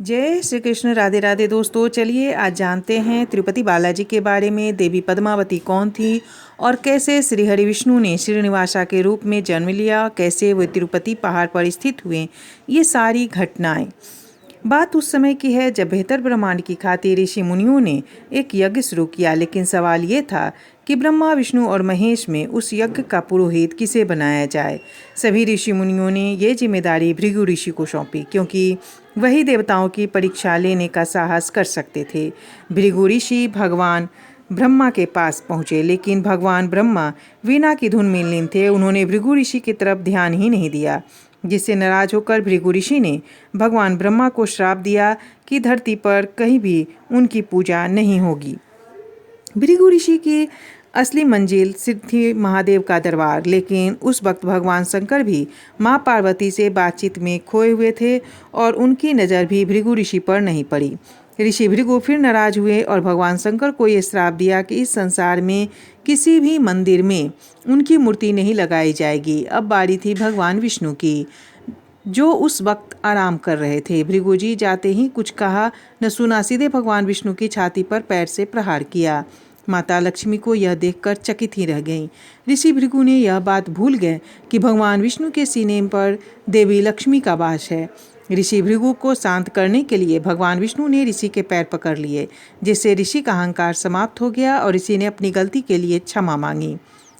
जय श्री कृष्ण। राधे राधे दोस्तों, चलिए आज जानते हैं तिरुपति बालाजी के बारे में। देवी पद्मावती कौन थी और कैसे श्री हरि विष्णु ने श्रीनिवासा के रूप में जन्म लिया, कैसे वे तिरुपति पहाड़ पर स्थित हुए, ये सारी घटनाएं। बात उस समय की है जब बेहतर ब्रह्मांड की खातिर ऋषि मुनियों ने एक यज्ञ शुरू किया। लेकिन सवाल ये था कि ब्रह्मा, विष्णु और महेश में उस यज्ञ का पुरोहित किसे बनाया जाए। सभी ऋषि मुनियों ने ये जिम्मेदारी भृगु ऋषि को सौंपी, क्योंकि वही देवताओं की परीक्षा लेने का साहस कर सकते थे। भृगु ऋषि भगवान ब्रह्मा के पास पहुँचे, लेकिन भगवान ब्रह्मा वीणा की धुन में लीन थे। उन्होंने भृगु ऋषि की तरफ ध्यान ही नहीं दिया, जिससे नाराज होकर भृगु ऋषि ने भगवान ब्रह्मा को श्राप दिया कि धरती पर कहीं भी उनकी पूजा नहीं होगी। भृगु ऋषि की असली मंजिल सिद्धि महादेव का दरबार। लेकिन उस वक्त भगवान शंकर भी माँ पार्वती से बातचीत में खोए हुए थे और उनकी नज़र भी भृगु ऋषि पर नहीं पड़ी। ऋषि भृगु फिर नाराज हुए और भगवान शंकर को ये श्राप दिया कि इस संसार में किसी भी मंदिर में उनकी मूर्ति नहीं लगाई जाएगी। अब बारी थी भगवान विष्णु की, जो उस वक्त आराम कर रहे थे। भृगु जी जाते ही कुछ कहा न सुना, सीधे भगवान विष्णु की छाती पर पैर से प्रहार किया। माता लक्ष्मी को यह देखकर चकित ही रह गईं। ऋषि भृगु ने यह बात भूल गए कि भगवान विष्णु के सीने पर देवी लक्ष्मी का वास है। ऋषि भृगु को शांत करने के लिए भगवान विष्णु ने ऋषि के पैर पकड़ लिए, जिससे ऋषि का अहंकार समाप्त हो गया और ऋषि ने अपनी गलती के लिए क्षमा मांगी।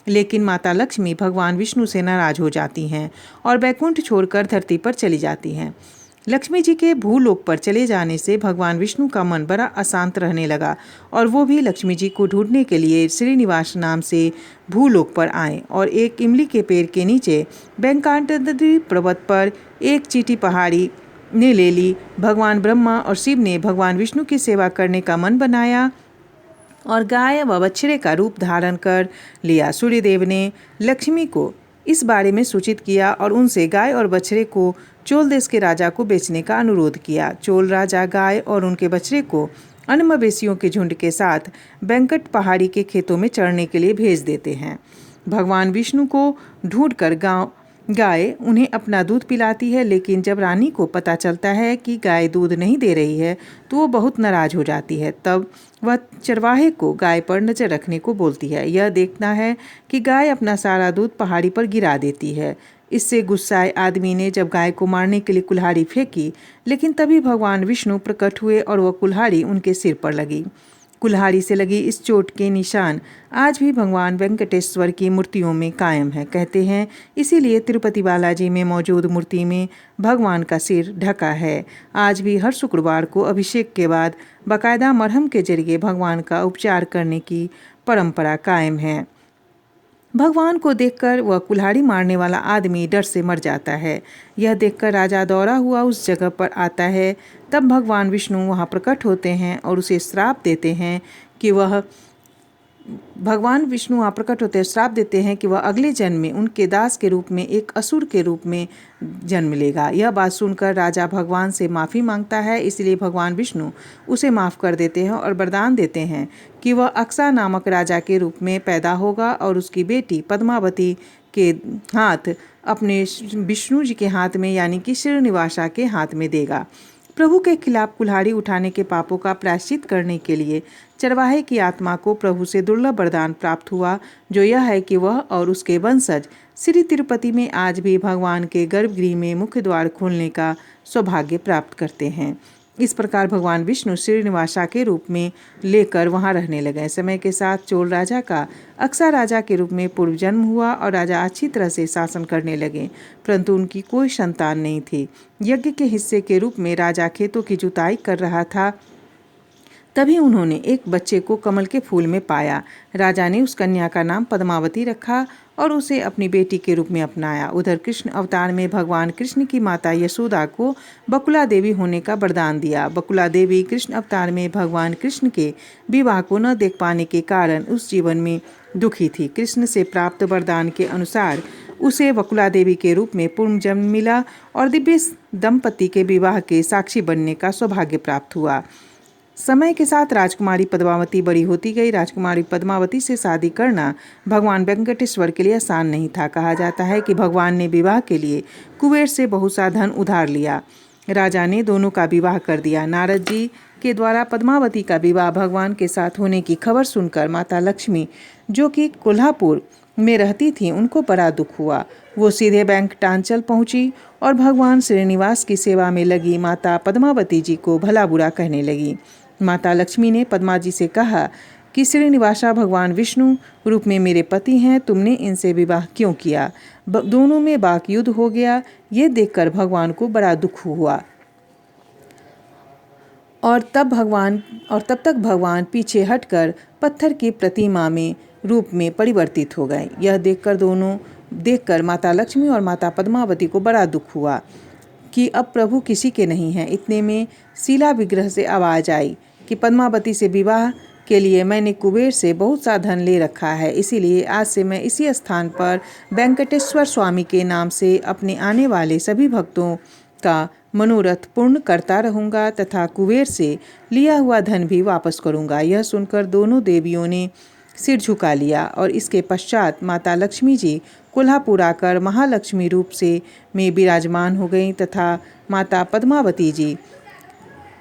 लेकिन माता लक्ष्मी भगवान विष्णु से नाराज हो जाती हैं और बैकुंठ छोड़कर धरती पर चली जाती हैं। लक्ष्मी जी के भूलोक पर चले जाने से भगवान विष्णु का मन बड़ा अशांत रहने लगा और वो भी लक्ष्मी जी को ढूंढने के लिए श्रीनिवास नाम से भूलोक पर आए और एक इमली के पेड़ के नीचे वेंकटाद्रि पर्वत पर एक चीटी पहाड़ी ने ले ली। भगवान ब्रह्मा और शिव ने भगवान विष्णु की सेवा करने का मन बनाया और गाय व बछड़े का रूप धारण कर लिया। सूर्यदेव ने लक्ष्मी को इस बारे में सूचित किया और उनसे गाय और बछड़े को चोल देश के राजा को बेचने का अनुरोध किया। चोल राजा गाय और उनके बछड़े को अन्य मवेशियों के झुंड के साथ वेंकट पहाड़ी के खेतों में चरने के लिए भेज देते हैं। भगवान विष्णु को ढूंढकर गाय उन्हें अपना दूध पिलाती है, लेकिन जब रानी को पता चलता है कि गाय दूध नहीं दे रही है तो वो बहुत नाराज हो जाती है। तब वह चरवाहे को गाय पर नजर रखने को बोलती है। यह देखना है कि गाय अपना सारा दूध पहाड़ी पर गिरा देती है। इससे गुस्साए आदमी ने जब गाय को मारने के लिए कुल्हाड़ी फेंकी, लेकिन तभी भगवान विष्णु प्रकट हुए और वह कुल्हाड़ी उनके सिर पर लगी। कुल्हाड़ी से लगी इस चोट के निशान आज भी भगवान वेंकटेश्वर की मूर्तियों में कायम है। कहते हैं इसीलिए तिरुपति बालाजी में मौजूद मूर्ति में भगवान का सिर ढका है। आज भी हर शुक्रवार को अभिषेक के बाद बाकायदा मरहम के जरिए भगवान का उपचार करने की परंपरा कायम है। भगवान को देखकर वह कुल्हाड़ी मारने वाला आदमी डर से मर जाता है। यह देखकर राजा दौड़ा हुआ उस जगह पर आता है। तब भगवान विष्णु वहाँ प्रकट होते हैं और उसे श्राप देते हैं कि वह अगले जन्म में उनके दास के रूप में एक असुर के रूप में जन्म लेगा। यह बात सुनकर राजा भगवान से माफ़ी मांगता है, इसलिए भगवान विष्णु उसे माफ़ कर देते हैं और वरदान देते हैं कि वह अक्सा नामक राजा के रूप में पैदा होगा और उसकी बेटी पद्मावती के हाथ अपने विष्णु जी के हाथ में यानी कि श्रीनिवासा के हाथ में देगा। प्रभु के खिलाफ कुल्हाड़ी उठाने के पापों का प्रायश्चित करने के लिए चरवाहे की आत्मा को प्रभु से दुर्लभ वरदान प्राप्त हुआ, जो यह है कि वह और उसके वंशज श्री तिरुपति में आज भी भगवान के गर्भगृह में मुख्य द्वार खोलने का सौभाग्य प्राप्त करते हैं। इस प्रकार भगवान विष्णु श्रीनिवासा के रूप में लेकर वहां रहने लगे। समय के साथ चोल राजा का अक्सा राजा के रूप में पूर्व जन्म हुआ और राजा अच्छी तरह से शासन करने लगे, परंतु उनकी कोई संतान नहीं थी। यज्ञ के हिस्से के रूप में राजा खेतों की जुताई कर रहा था, तभी उन्होंने एक बच्चे को कमल के फूल में पाया। राजा ने उस कन्या का नाम पद्मावती रखा और उसे अपनी बेटी के रूप में अपनाया। उधर कृष्ण अवतार में भगवान कृष्ण की माता यशोदा को बकुला देवी होने का वरदान दिया। बकुला देवी कृष्ण अवतार में भगवान कृष्ण के विवाह को न देख पाने के कारण उस जीवन में दुखी थी। कृष्ण से प्राप्त वरदान के अनुसार उसे बकुला देवी के रूप में पूर्ण जन्म मिला और दिव्य दंपति के विवाह के साक्षी बनने का सौभाग्य प्राप्त हुआ। समय के साथ राजकुमारी पद्मावती बड़ी होती गई। राजकुमारी पद्मावती से शादी करना भगवान वेंकटेश्वर के लिए आसान नहीं था। कहा जाता है कि भगवान ने विवाह के लिए कुबेर से बहुत सा धन उधार लिया। राजा ने दोनों का विवाह कर दिया। नारद जी के द्वारा पद्मावती का विवाह भगवान के साथ होने की खबर सुनकर माता लक्ष्मी, जो कि कोल्हापुर में रहती थी, उनको बड़ा दुख हुआ। वो सीधे बैंक टांचल पहुंची और भगवान श्रीनिवास की सेवा में लगी माता पद्मावती जी को भला बुरा कहने लगी। माता लक्ष्मी ने पद्मा जी से कहा कि श्रीनिवासा भगवान विष्णु रूप में मेरे पति हैं, तुमने इनसे विवाह क्यों किया? दोनों में वाक युद्ध हो गया। ये देखकर भगवान को बड़ा दुख हुआ और तब तक भगवान पीछे हटकर पत्थर की प्रतिमा में रूप में परिवर्तित हो गए। यह देखकर माता लक्ष्मी और माता पद्मावती को बड़ा दुख हुआ कि अब प्रभु किसी के नहीं हैं। इतने में शिला विग्रह से आवाज आई कि पद्मावती से विवाह के लिए मैंने कुबेर से बहुत सा धन ले रखा है, इसीलिए आज से मैं इसी स्थान पर वेंकटेश्वर स्वामी के नाम से अपने आने वाले सभी भक्तों का मनोरथ पूर्ण करता रहूँगा तथा कुबेर से लिया हुआ धन भी वापस करूँगा। यह सुनकर दोनों देवियों ने सिर झुका लिया और इसके पश्चात माता लक्ष्मी जी कोल्हापुर आकर महालक्ष्मी रूप से में विराजमान हो गईं तथा माता पद्मावती जी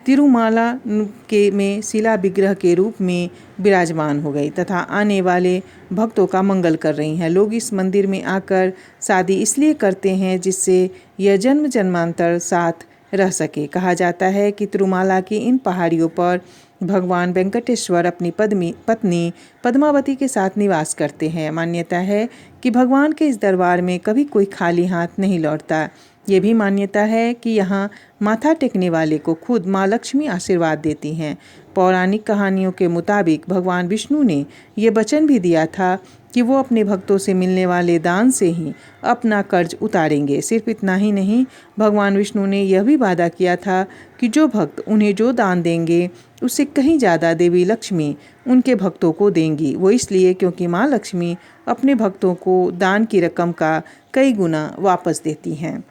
तिरुमाला में शिला विग्रह के रूप में विराजमान हो गई तथा आने वाले भक्तों का मंगल कर रही हैं। लोग इस मंदिर में आकर शादी इसलिए करते हैं जिससे यह जन्म जन्मांतर साथ रह सके। कहा जाता है कि तिरुमाला की इन पहाड़ियों पर भगवान वेंकटेश्वर अपनी पत्नी पद्मावती के साथ निवास करते हैं। मान्यता है कि भगवान के इस दरबार में कभी कोई खाली हाथ नहीं लौटता। ये भी मान्यता है कि यहाँ माथा टेकने वाले को खुद माँ लक्ष्मी आशीर्वाद देती हैं। पौराणिक कहानियों के मुताबिक भगवान विष्णु ने ये वचन भी दिया था कि वो अपने भक्तों से मिलने वाले दान से ही अपना कर्ज उतारेंगे। सिर्फ इतना ही नहीं, भगवान विष्णु ने यह भी वादा किया था कि जो भक्त उन्हें जो दान देंगे उससे कहीं ज़्यादा देवी लक्ष्मी उनके भक्तों को देंगी। वो इसलिए क्योंकि माँ लक्ष्मी अपने भक्तों को दान की रकम का कई गुना वापस देती हैं।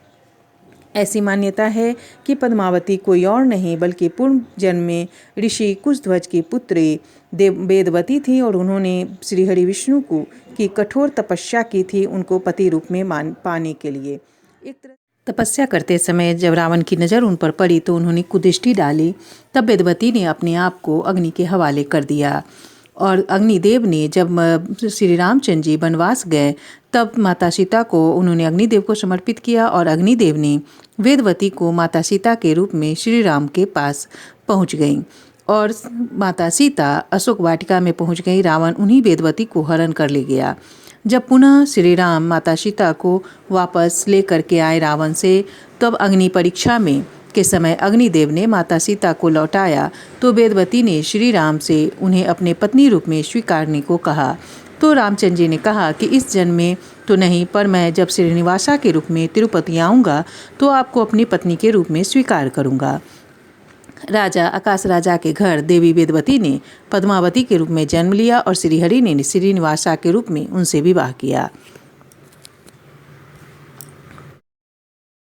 ऐसी मान्यता है कि पद्मावती कोई और नहीं बल्कि पूर्व जन्म में ऋषि कुशध्वज की पुत्री वेदवती थी और उन्होंने श्रीहरि विष्णु की कठोर तपस्या की थी उनको पति रूप में पाने के लिए। तपस्या करते समय जब रावण की नज़र उन पर पड़ी तो उन्होंने कुदृष्टि डाली। तब वेदवती ने अपने आप को अग्नि के हवाले कर दिया और अग्निदेव ने जब श्री रामचंद्र जी वनवास गए तब माता सीता को उन्होंने अग्निदेव को समर्पित किया और अग्निदेव ने वेदवती को माता सीता के रूप में श्री राम के पास पहुंच गईं और माता सीता अशोक वाटिका में पहुंच गई। रावण उन्हीं वेदवती को हरण कर ले गया। जब पुनः श्री राम माता सीता को वापस लेकर के आए रावण से, तब अग्नि परीक्षा में के समय अग्निदेव ने माता सीता को लौटाया तो वेदवती ने श्री राम से उन्हें अपने पत्नी रूप में स्वीकारने को कहा। तो रामचंद्र जी ने कहा कि इस जन्म में तो नहीं, पर मैं जब श्रीनिवासा के रूप में तिरुपति आऊँगा तो आपको अपनी पत्नी के रूप में स्वीकार करूँगा। राजा आकाश राजा के घर देवी वेदवती ने पद्मावती के रूप में जन्म लिया और श्रीहरि ने श्रीनिवासा के रूप में उनसे विवाह किया।